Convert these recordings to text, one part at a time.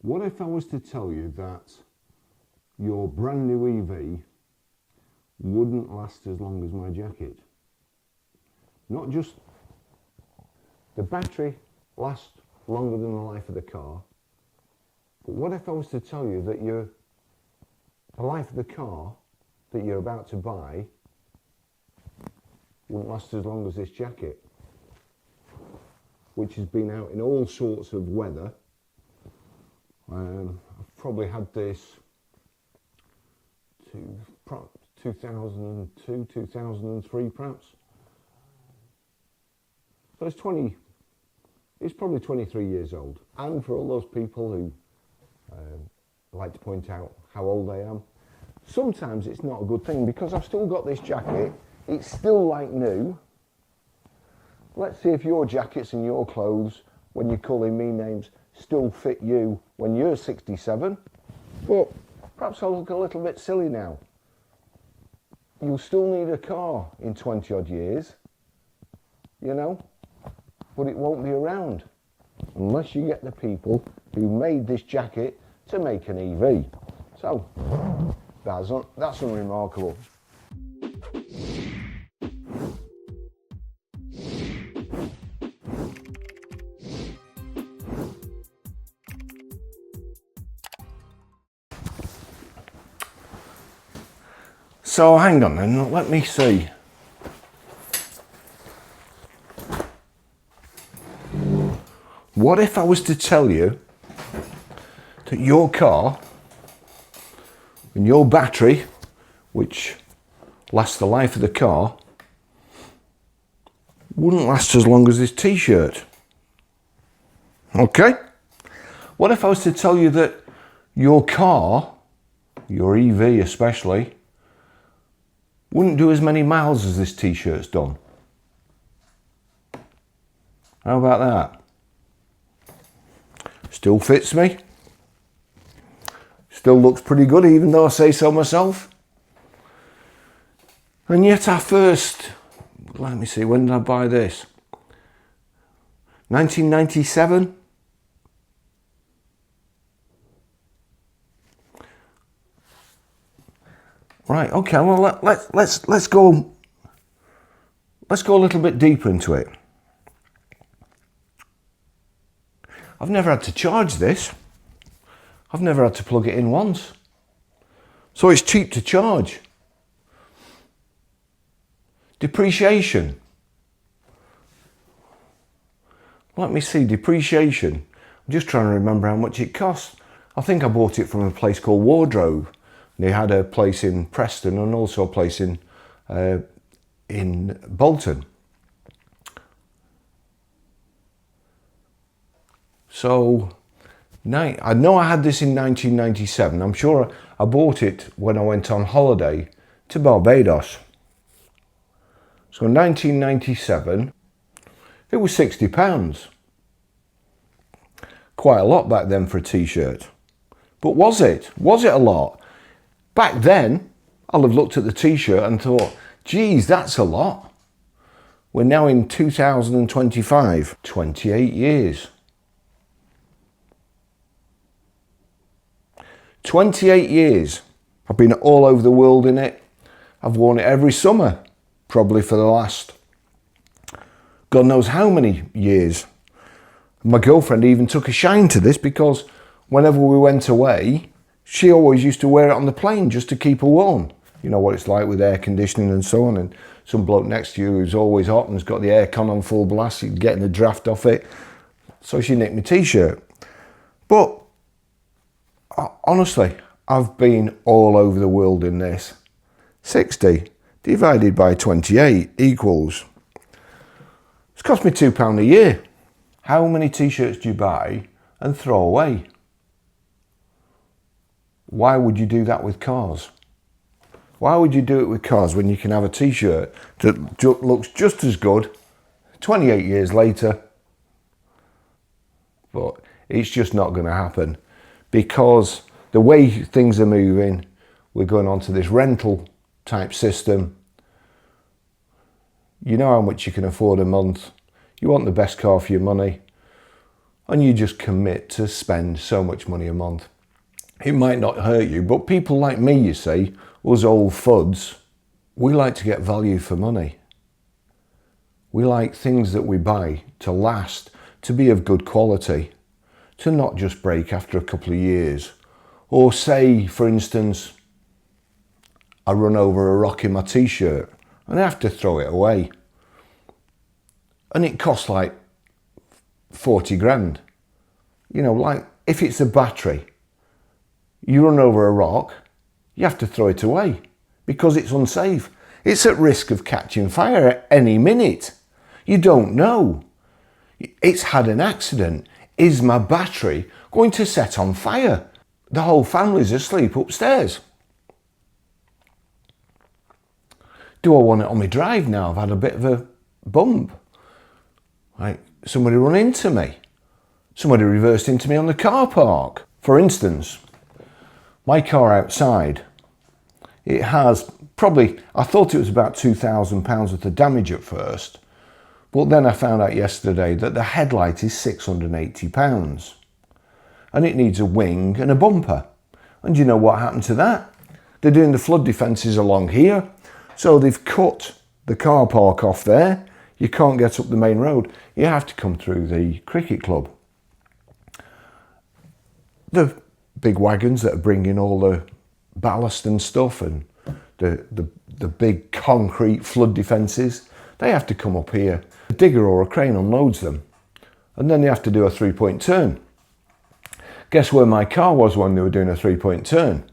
What if I was to tell you that your brand new EV wouldn't last as long as my jacket? Not just the battery lasts longer than the life of the car, but what if I was to tell you that the life of the car that you're about to buy wouldn't last as long as this jacket, which has been out in all sorts of weather. I've probably had this 2002, 2003 perhaps. So it's probably 23 years old. And for all those people who like to point out how old I am, sometimes it's not a good thing, because I've still got this jacket, it's still like new. Let's see if your jackets and your clothes, when you're calling me names, still fit you when you're 67. But perhaps I'll look a little bit silly now. You'll still need a car in 20 odd years, you know, but it won't be around unless you get the people who made this jacket to make an EV. So that's unremarkable. So hang on then, let me see. What if I was to tell you that your car and your battery, which lasts the life of the car, wouldn't last as long as this t-shirt? Okay? What if I was to tell you that your car, your EV especially, wouldn't do as many miles as this t-shirt's done? How about that? Still fits me. Still looks pretty good, even though I say so myself. And yet let me see, when did I buy this? 1997? Right, okay, well let's go a little bit deeper into it. I've never had to charge this. I've never had to plug it in once. So it's cheap to charge. Depreciation. Let me see, depreciation. I'm just trying to remember how much it cost. I think I bought it from a place called Wardrobe. They had a place in Preston and also a place in Bolton. So, I know I had this in 1997. I'm sure I bought it when I went on holiday to Barbados. So in 1997, it was £60. Quite a lot back then for a t-shirt. But was it? Was it a lot? Back then, I'll have looked at the t-shirt and thought, geez, that's a lot. We're now in 2025, 28 years. 28 years. I've been all over the world in it. I've worn it every summer, probably for the last God knows how many years. My girlfriend even took a shine to this, because whenever we went away, she always used to wear it on the plane just to keep her warm. You know what it's like with air conditioning and so on, and some bloke next to you who's always hot and has got the aircon on full blast, you're getting the draft off it. So she nicked my t-shirt. But honestly, I've been all over the world in this. 60 divided by 28 equals, it's cost me £2 a year. How many t-shirts do you buy and throw away? Why would you do that with cars? Why would you do it with cars when you can have a t-shirt that looks just as good 28 years later? But it's just not going to happen, because the way things are moving, we're going on to this rental type system. You know how much you can afford a month. You want the best car for your money. and you just commit to spend so much money a month. It might not hurt you, but people like me, you see, us old fuds, we like to get value for money. We like things that we buy to last, to be of good quality, to not just break after a couple of years. Or say, for instance, I run over a rock in my t-shirt and I have to throw it away. And it costs like 40 grand. You know, like if it's a battery, you run over a rock, you have to throw it away because it's unsafe. It's at risk of catching fire at any minute. You don't know. It's had an accident. Is my battery going to set on fire? The whole family's asleep upstairs. Do I want it on my drive now? I've had a bit of a bump. Like somebody run into me. Somebody reversed into me on the car park. For instance, my car outside, it has probably, I thought it was about £2,000 worth of damage at first, but then I found out yesterday that the headlight is £680 and it needs a wing and a bumper. And you know what happened to that? They're doing the flood defences along here, so they've cut the car park off there. You can't get up the main road. You have to come through the cricket club. The big wagons that are bringing all the ballast and stuff and the big concrete flood defences, they have to come up here. A digger or a crane unloads them and then they have to do a 3-point turn. Guess where my car was when they were doing a 3-point turn?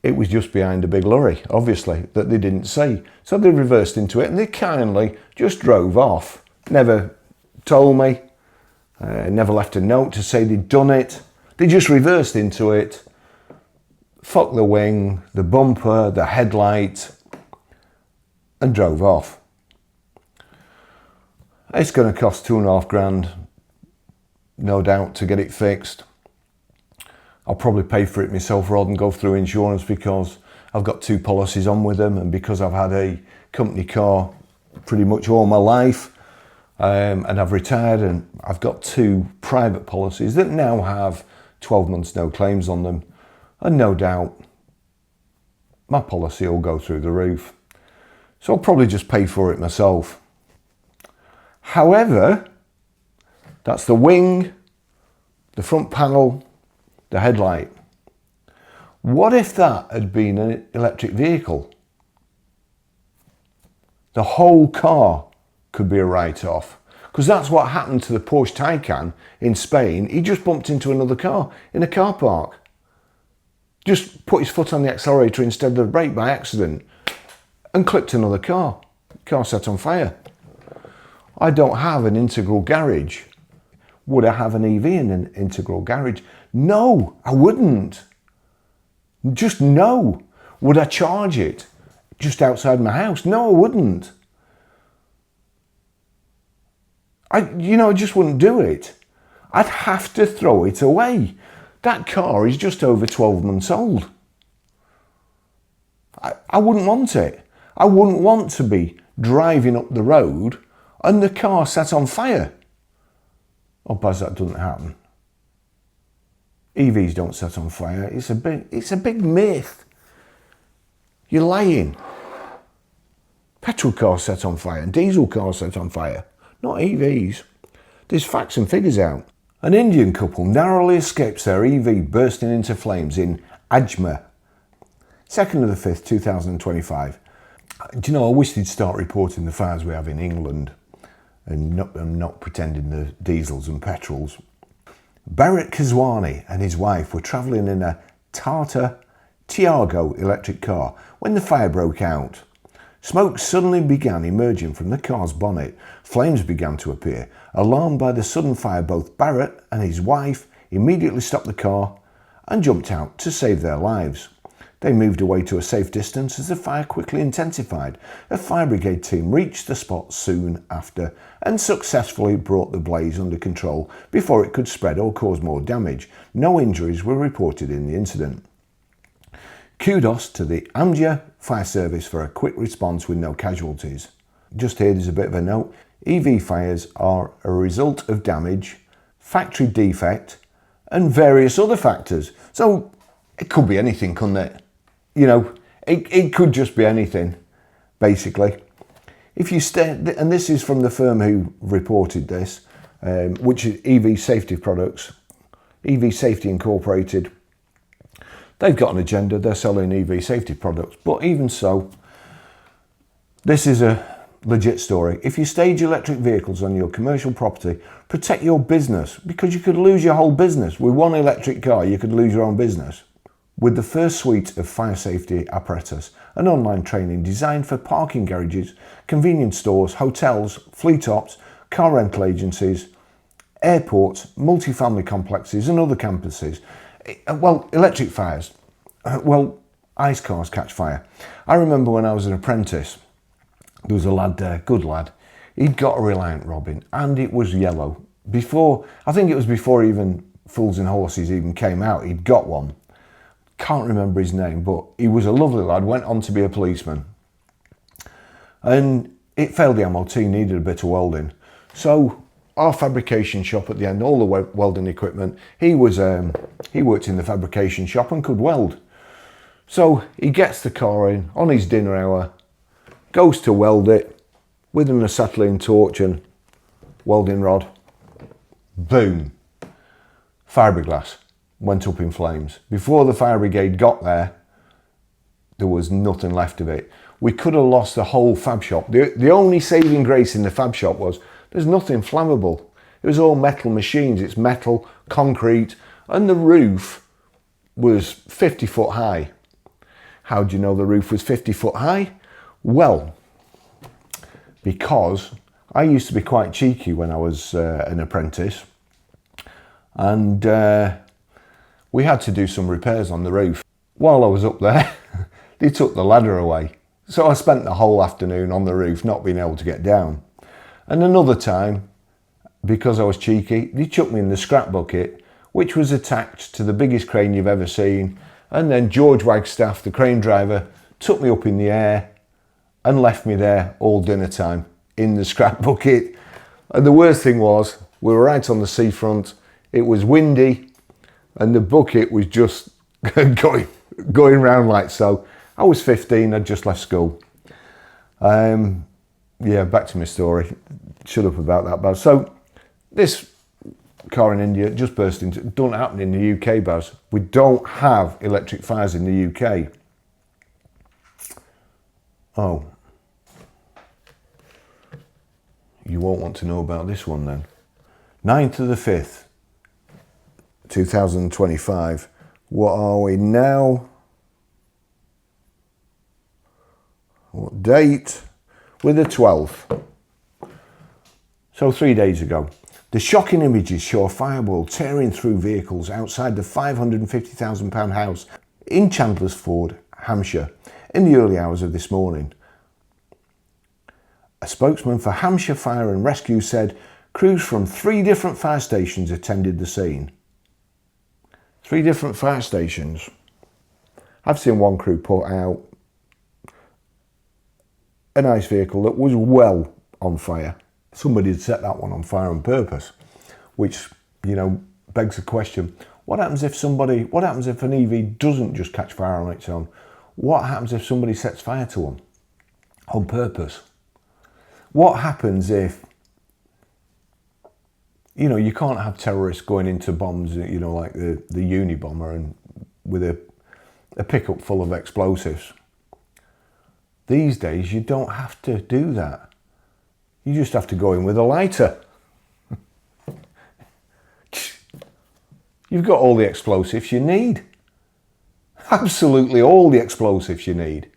It was just behind a big lorry, obviously, that they didn't see. So they reversed into it and they kindly just drove off. Never told me, never left a note to say they'd done it. They just reversed into it, fucked the wing, the bumper, the headlight, and drove off. It's going to cost 2.5 grand, no doubt, to get it fixed. I'll probably pay for it myself rather than go through insurance because I've got 2 policies on with them, and because I've had a company car pretty much all my life, and I've retired and I've got 2 private policies that now have 12 months no claims on them, and no doubt my policy will go through the roof. So I'll probably just pay for it myself. However, that's the wing, the front panel, the headlight. What if that had been an electric vehicle? The whole car could be a write-off, because that's what happened to the Porsche Taycan in Spain. He just bumped into another car in a car park. Just put his foot on the accelerator instead of the brake by accident and clipped another car. Car set on fire. I don't have an integral garage. Would I have an EV in an integral garage? No, I wouldn't. Just no. Would I charge it just outside my house? No, I wouldn't. I just wouldn't do it. I'd have to throw it away. That car is just over 12 months old. I wouldn't want it. I wouldn't want to be driving up the road and the car set on fire. Oh, Buzz, that doesn't happen. EVs don't set on fire. It's a big myth. You're lying. Petrol cars set on fire and diesel cars set on fire, not EVs. There's facts and figures out. An Indian couple narrowly escapes their EV bursting into flames in Ajmer, 2nd of the 5th, 2025. Do you know, I wish they'd start reporting the fires we have in England and not pretending the diesels and petrols. Bharat Keswani and his wife were travelling in a Tata Tiago electric car when the fire broke out. Smoke suddenly began emerging from the car's bonnet. Flames began to appear. Alarmed by the sudden fire, both Bharat and his wife immediately stopped the car and jumped out to save their lives. They moved away to a safe distance as the fire quickly intensified. A fire brigade team reached the spot soon after and successfully brought the blaze under control before it could spread or cause more damage. No injuries were reported in the incident. Kudos to the Amgia Fire Service for a quick response with no casualties. Just here, there's a bit of a note. EV fires are a result of damage, factory defect, and various other factors. So it could be anything, couldn't it? You know, it could just be anything, basically. If you stay, and this is from the firm who reported this, which is EV Safety Products, EV Safety Incorporated. They've got an agenda, they're selling EV safety products, but even so, this is a legit story. If you stage electric vehicles on your commercial property, protect your business, because you could lose your whole business. With one electric car, you could lose your own business. With the first suite of fire safety apparatus, an online training designed for parking garages, convenience stores, hotels, fleet ops, car rental agencies, airports, multifamily complexes and other campuses. Well, electric fires. Well, ice cars catch fire. I remember when I was an apprentice, there was a lad there, good lad. He'd got a Reliant Robin and it was yellow. Before, I think it was before even Fools and Horses even came out, he'd got one. Can't remember his name, but he was a lovely lad, went on to be a policeman. And it failed the MOT, needed a bit of welding. So our fabrication shop at the end, all the welding equipment, he worked in the fabrication shop and could weld. So he gets the car in on his dinner hour, goes to weld it with an acetylene torch and welding rod. Boom. Fiberglass went up in flames. Before the fire brigade got there, there was nothing left of it. We could have lost the whole fab shop. The only saving grace in the fab shop was there's nothing flammable. It was all metal machines. It's metal, concrete, and the roof was 50 foot high. How do you know the roof was 50 foot high? Well, because I used to be quite cheeky when I was an apprentice, and we had to do some repairs on the roof. While I was up there, they took the ladder away. So I spent the whole afternoon on the roof not being able to get down. And another time, because I was cheeky, they chucked me in the scrap bucket, which was attached to the biggest crane you've ever seen. And then George Wagstaff, the crane driver, took me up in the air and left me there all dinner time in the scrap bucket. And the worst thing was, we were right on the seafront, it was windy, and the bucket was just going round like so. I was 15, I'd just left school. Yeah, back to my story. Shut up about that, Baz. So, this car in India just burst into, don't happen in the UK, Baz. We don't have electric fires in the UK. Oh. You won't want to know about this one then. 9th of the 5th, 2025. What are we now? What date? We're the 12th. So 3 days ago. The shocking images show a fireball tearing through vehicles outside the £550,000 house in Chandlersford, Hampshire, in the early hours of this morning. A spokesman for Hampshire Fire and Rescue said crews from 3 different fire stations attended the scene. 3 different fire stations. I've seen one crew put out a nice vehicle that was well on fire. Somebody had set that one on fire on purpose, which, you know, begs the question, what happens if an EV doesn't just catch fire on its own? What happens if somebody sets fire to one on purpose? What happens if, you know, you can't have terrorists going into bombs, you know, like the Unabomber and with a pickup full of explosives. These days, you don't have to do that. You just have to go in with a lighter. You've got all the explosives you need. Absolutely all the explosives you need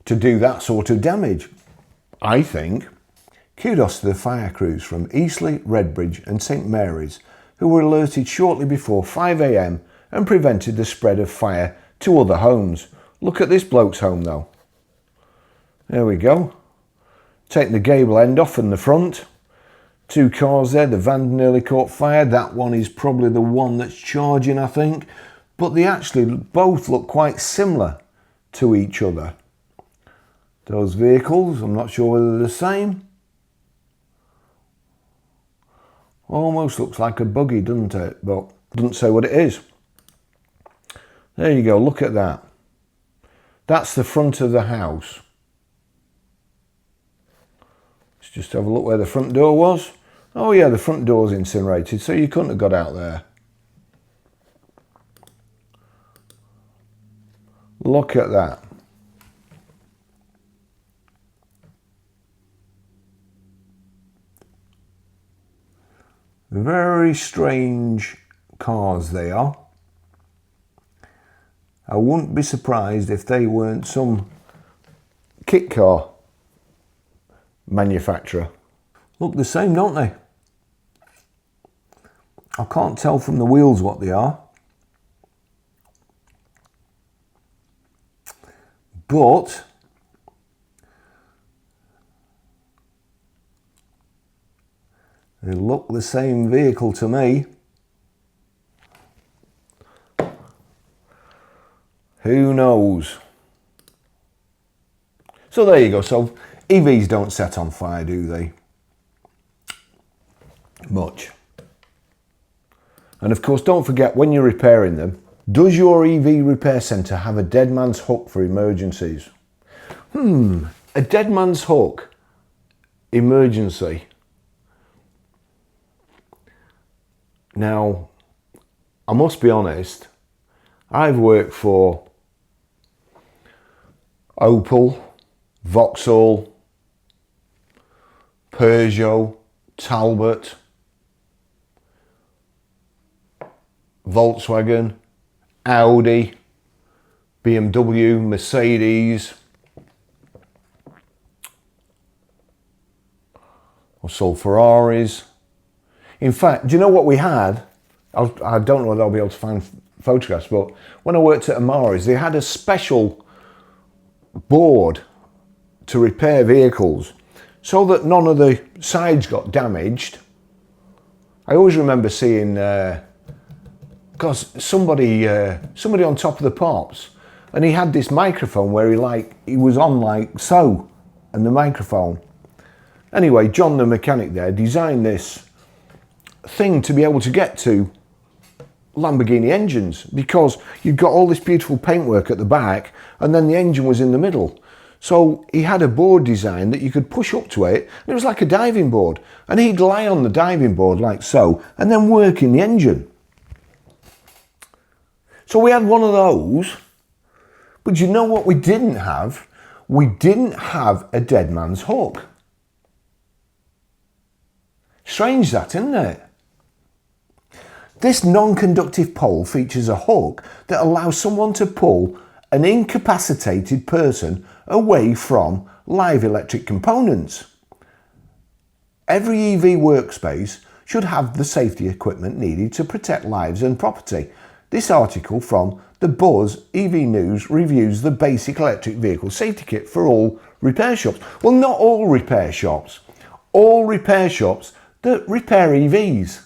to do that sort of damage, I think. Kudos to the fire crews from Eastleigh, Redbridge and St Mary's who were alerted shortly before 5 AM and prevented the spread of fire to other homes. Look at this bloke's home though. There we go. Take the gable end off in the front. 2 cars there, the van nearly caught fire. That one is probably the one that's charging, I think. But they actually both look quite similar to each other. Those vehicles, I'm not sure whether they're the same. Almost looks like a buggy, doesn't it? But doesn't say what it is. There you go, look at that. That's the front of the house. Let's just have a look where the front door was. Oh yeah, the front door's incinerated, so you couldn't have got out there. Look at that. Very strange cars they are. I wouldn't be surprised if they weren't some kit car manufacturer. Look the same, don't they? I can't tell from the wheels what they are. But they look the same vehicle to me. Who knows? So there you go. So EVs don't set on fire, do they? Much. And of course, don't forget, when you're repairing them, does your EV repair centre have a dead man's hook for emergencies? A dead man's hook emergency. Now, I must be honest, I've worked for Opel, Vauxhall, Peugeot, Talbot, Volkswagen, Audi, BMW, Mercedes. I sold Ferraris. In fact, do you know what we had? I don't know whether I'll be able to find photographs, but when I worked at Amari's, they had a special board to repair vehicles so that none of the sides got damaged. I always remember seeing, because somebody on top of the pops, and he had this microphone where he was on like so, and the microphone. Anyway, John the mechanic there designed this thing to be able to get to Lamborghini engines, because you've got all this beautiful paintwork at the back and then the engine was in the middle. So he had a board design that you could push up to it, and it was like a diving board, and he'd lie on the diving board like so and then work in the engine. So we had one of those, but you know what we didn't have? We didn't have a dead man's hook. Strange that, isn't it? This non-conductive pole features a hook that allows someone to pull an incapacitated person away from live electric components. Every EV workspace should have the safety equipment needed to protect lives and property. This article from the Buzz EV News reviews the basic electric vehicle safety kit for all repair shops. Well, not all repair shops. All repair shops that repair EVs.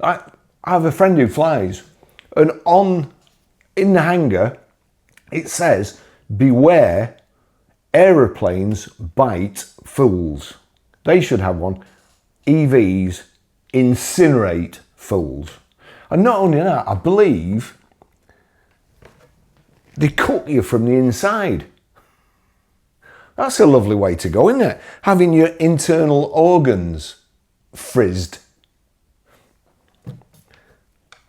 I have a friend who flies, and in the hangar it says, "Beware, aeroplanes bite fools." They should have one. EVs incinerate fools. And not only that, I believe they cook you from the inside. That's a lovely way to go, isn't it? Having your internal organs frizzed.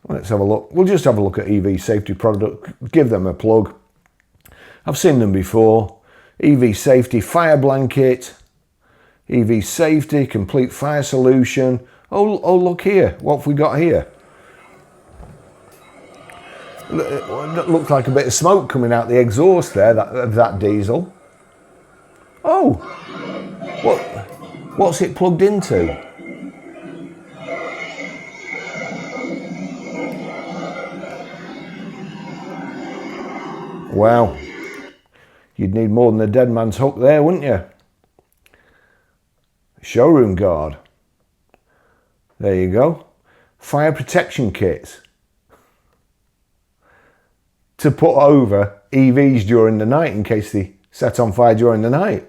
Let's have a look. We'll just have a look at EV safety product, give them a plug. I've seen them before. EV safety fire blanket, EV safety complete fire solution. Oh look here, what have we got here? It looks like a bit of smoke coming out the exhaust there, of that diesel. Oh, what's it plugged into? Wow, you'd need more than a dead man's hook there, wouldn't you? Showroom guard. There you go. Fire protection kits to put over EVs during the night in case they set on fire during the night.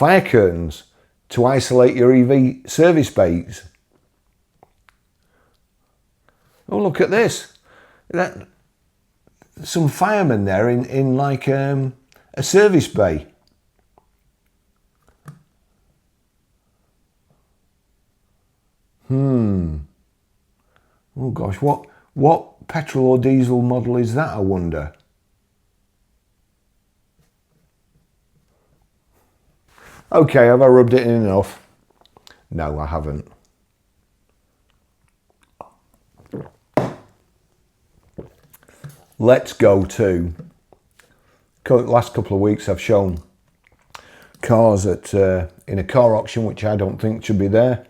fire curtains to isolate your EV service bays. Oh, look at this. Some firemen there in like a service bay. Oh gosh, what petrol or diesel model is that, I wonder? Okay, have I rubbed it in enough? No, I haven't. Let's go to, last couple of weeks I've shown cars at in a car auction, which I don't think should be there.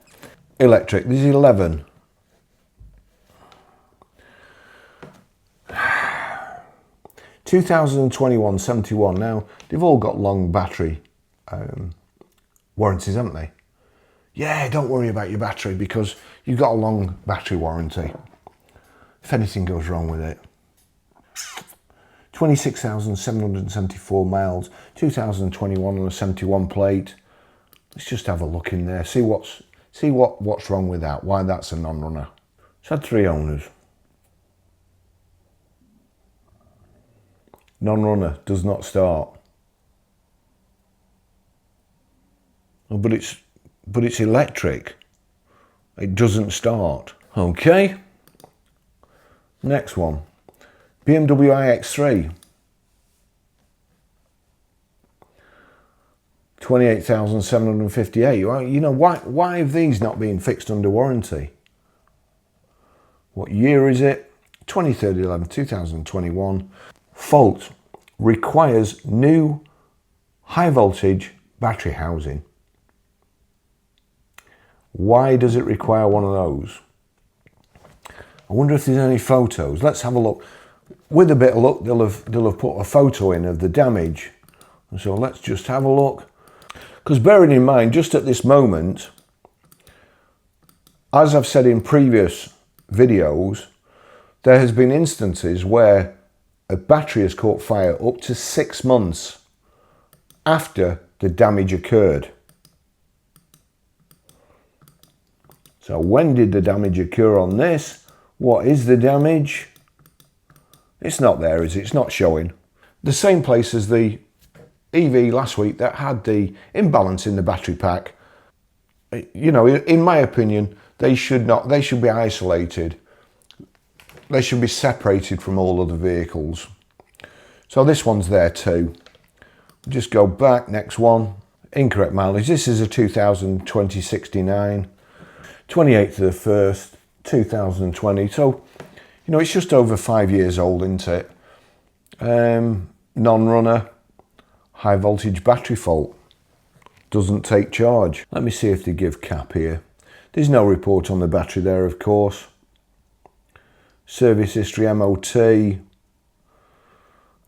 Electric, this is 11. (2021) 71. Now, they've all got long battery warranties, haven't they? Yeah, don't worry about your battery because you've got a long battery warranty. If anything goes wrong with it. 26,774 miles, 2021 on a 71 plate. Let's just have a look in there, see what's wrong with that, why that's a non-runner. It's had 3 owners. Non-runner, does not start. Oh, but it's electric. It doesn't start. Okay. Next one. BMW iX3. 28,758. Well, you know, why have these not been fixed under warranty? What year is it? 23rd 11, 2021. Fault. Requires new high voltage battery housing. Why does it require one of those? I wonder if there's any photos. Let's have a look. With a bit of luck, they'll have put a photo in of the damage. So let's just have a look. Because bearing in mind, just at this moment, as I've said in previous videos, there has been instances where a battery has caught fire up to 6 months after the damage occurred. So when did the damage occur on this? What is the damage? It's not there, is it? It's not showing. The same place as the EV last week that had the imbalance in the battery pack. You know, in my opinion, they should be isolated. They should be separated from all other vehicles. So this one's there too. Just go back, next one. Incorrect mileage. This is a 2020 69. 28th of the 1st, 2020. So, you know, it's just over 5 years old, isn't it? Non-runner, high voltage battery fault. Doesn't take charge. Let me see if they give cap here. There's no report on the battery there, of course. Service history, MOT.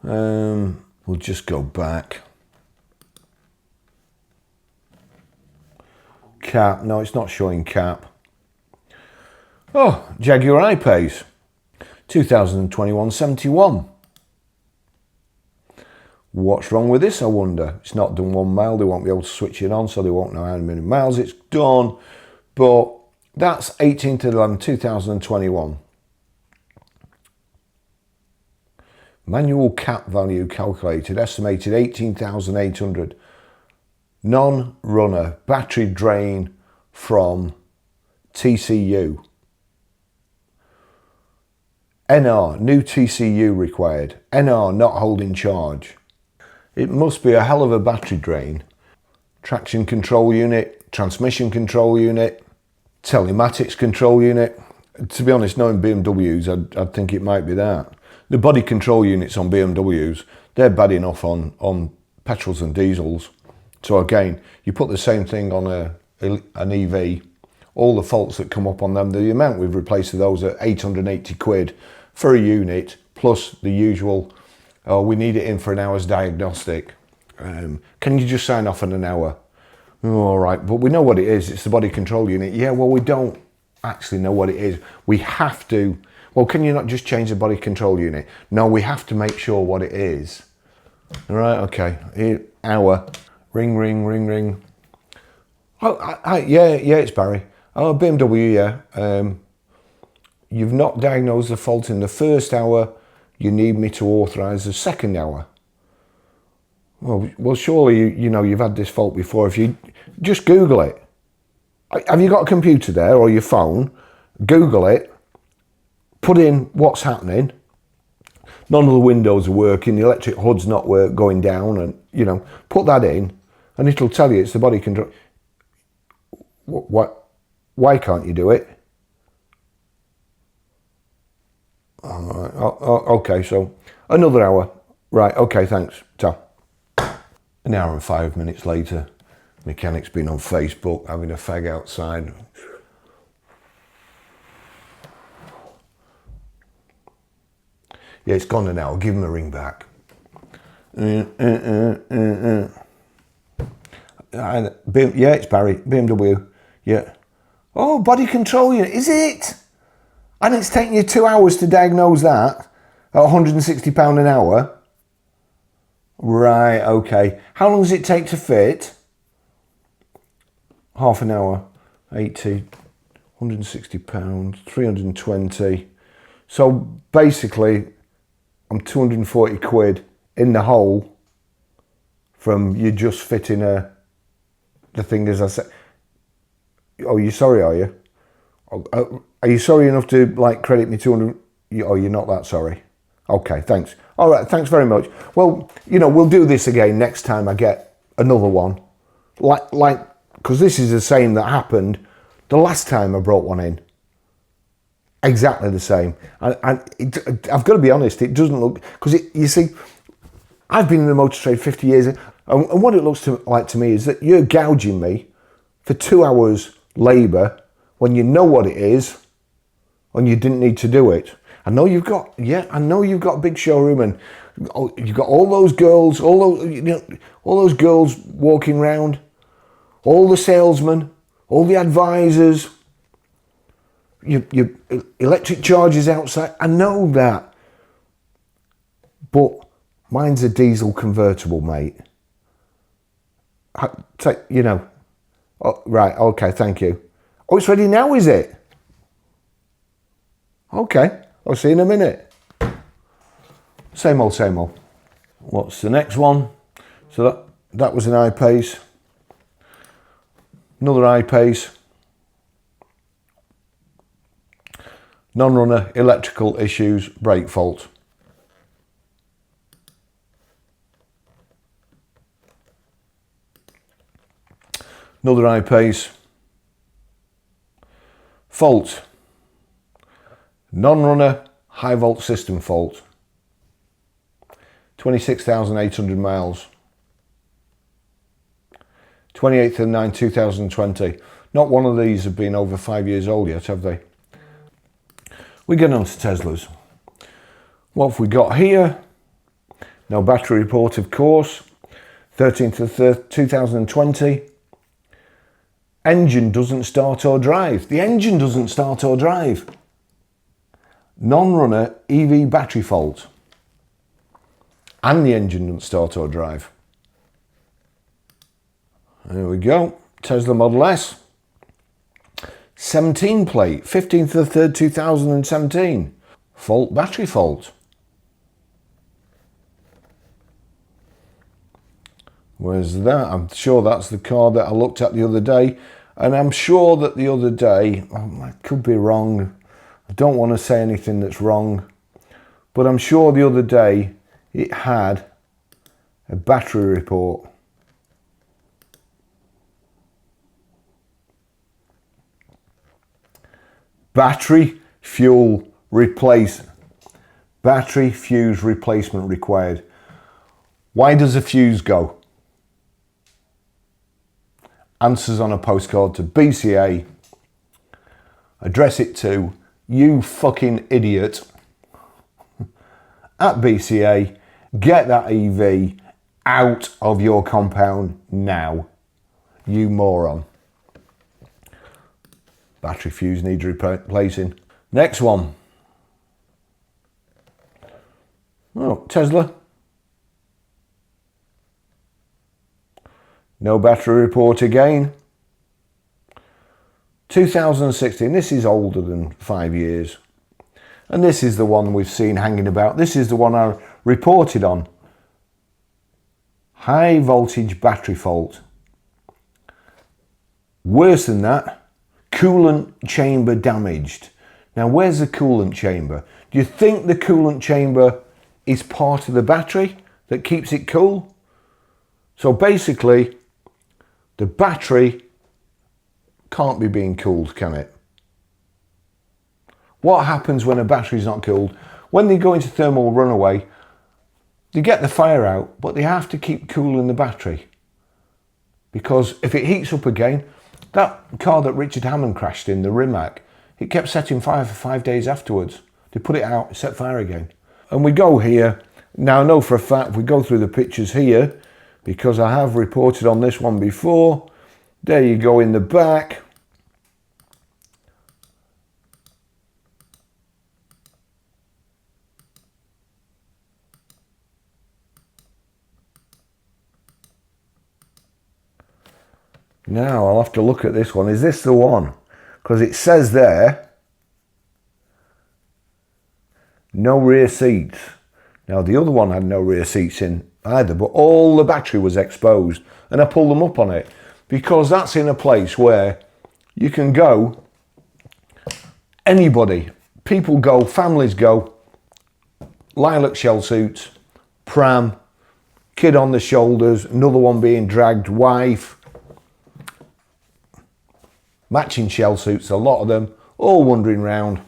We'll just go back. Cap, no, it's not showing cap. Oh, Jaguar I-Pace, 2021 71. What's wrong with this, I wonder? It's not done 1 mile, they won't be able to switch it on, so they won't know how many miles it's done. But that's 18th of 11, 2021. Manual cap value calculated, estimated 18,800. Non-runner, battery drain from TCU. NR, new TCU required. NR, not holding charge. It must be a hell of a battery drain. Traction control unit, transmission control unit, telematics control unit. To be honest, knowing BMWs, I'd think it might be that. The body control units on BMWs, they're bad enough on petrols and diesels. So again, you put the same thing on an EV, all the faults that come up on them, the amount we've replaced those at 880 quid for a unit, plus the usual, oh, we need it in for an hour's diagnostic. Can you just sign off in an hour? Oh, all right, but we know what it is. It's the body control unit. Yeah, well, we don't actually know what it is. We have to, well, can you not just change the body control unit? No, we have to make sure what it is. All right, okay, hour. Ring, ring, ring, ring. Oh, yeah, it's Barry. Oh, BMW, yeah. You've not diagnosed the fault in the first hour. You need me to authorise the second hour. Well, surely you know you've had this fault before. If you just Google it. Have you got a computer there or your phone? Google it. Put in what's happening. None of the windows are working. The electric hood's not going down, and you know, put that in, and it'll tell you it's the body control. What? Why can't you do it? Okay, so another hour. Right, okay, thanks. Ta. An hour and 5 minutes later, mechanic's been on Facebook having a fag outside. Yeah, it's gone now. I'll give him a ring back. Yeah, it's Barry, BMW. Yeah. Oh, body control unit, is it? And it's taking you 2 hours to diagnose that at £160 an hour? Right, okay. How long does it take to fit? Half an hour, 80, £160, 320. So basically, I'm 240 quid in the hole from you just fitting the thing as I said. Oh, you sorry, are you? Are you sorry enough to like credit me 200? Oh, you're not that sorry. Okay, thanks. All right, thanks very much. Well, you know, we'll do this again next time I get another one. Like, because this is the same that happened the last time I brought one in. Exactly the same. And I've got to be honest, it doesn't look, because you see, I've been in the motor trade 50 years, and what it looks like to me is that you're gouging me for 2 hours labour when you know what it is and you didn't need to do it. I know you've got a big showroom, and you've got all those girls, all those girls walking around, all the salesmen, all the advisors, your electric charges outside. I know that, but mine's a diesel convertible, mate. You know. Oh, right, okay, thank you. Oh, it's ready now, is it? Okay, I'll see you in a minute. Same old, same old. What's the next one? So that was an I-Pace. Another I-Pace. Non-runner, electrical issues, brake fault. Another I-Pace. Fault. Non-runner, high volt system fault. 26,800 miles. 28th of 9, 2020. Not one of these have been over 5 years old yet, have they? We get on to Teslas. What have we got here? No battery report, of course. 13th of 3rd, 2020. Engine doesn't start or drive. The engine doesn't start or drive. Non-runner EV battery fault. And the engine doesn't start or drive. There we go. Tesla Model S. 17 plate. 15th of 3rd, 2017. Fault, battery fault. Where's that? I'm sure that's the car that I looked at the other day. And I'm sure that the other day, I could be wrong. I don't want to say anything that's wrong. But I'm sure the other day it had a battery report. Battery fuse replacement required. Why does a fuse go? Answers on a postcard to BCA. Address it to you fucking idiot at BCA. Get that EV out of your compound now. You moron. Battery fuse needs replacing. Next one. Oh, Tesla. No battery report again. 2016, this is older than 5 years. And this is the one we've seen hanging about. This is the one I reported on. High voltage battery fault. Worse than that, coolant chamber damaged. Now, where's the coolant chamber? Do you think the coolant chamber is part of the battery that keeps it cool? So basically, the battery can't be being cooled, can it? What happens when a battery's not cooled? When they go into thermal runaway, they get the fire out, but they have to keep cooling the battery. Because if it heats up again, that car that Richard Hammond crashed in, the Rimac, it kept setting fire for 5 days afterwards. They put it out, it set fire again. And we go here, now I know for a fact, we go through the pictures here, because I have reported on this one before. There you go in the back. Now I'll have to look at this one. Is this the one? Because it says there, no rear seats. Now the other one had no rear seats in either, but all the battery was exposed, and I pulled them up on it because that's in a place where you can go, anybody, people go, families go, lilac shell suits, pram, kid on the shoulders, another one being dragged, wife, matching shell suits, a lot of them, all wandering round,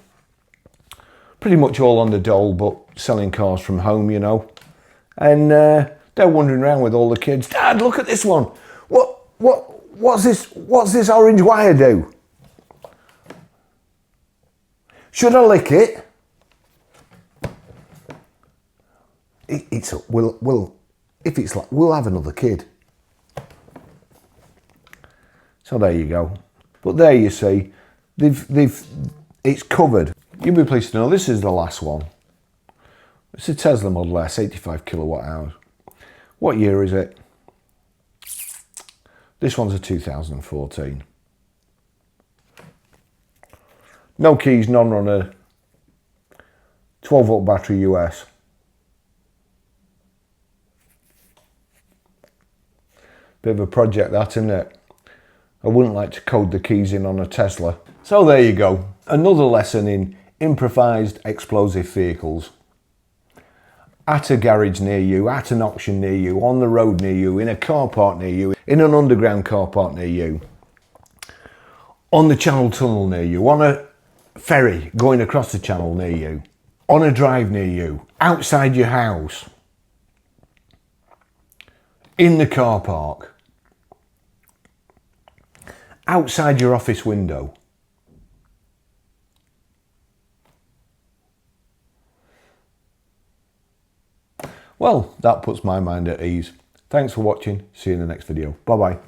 pretty much all on the dole, but selling cars from home, you know. And they're wandering around with all the kids. Dad, look at this one. What's this orange wire do? Should I lick it? We'll have another kid. So there you go. But there you see, it's covered. You'll be pleased to know this is the last one. It's a Tesla Model S, 85 kilowatt hours. What year is it? This one's a 2014. No keys, non-runner, 12 volt battery US. Bit of a project that, isn't it? I wouldn't like to code the keys in on a Tesla. So there you go. Another lesson in improvised explosive vehicles. At a garage near you, at an auction near you, on the road near you, in a car park near you, in an underground car park near you, on the Channel Tunnel near you, on a ferry going across the channel near you, on a drive near you, outside your house, in the car park, outside your office window. Well, that puts my mind at ease. Thanks for watching. See you in the next video. Bye bye.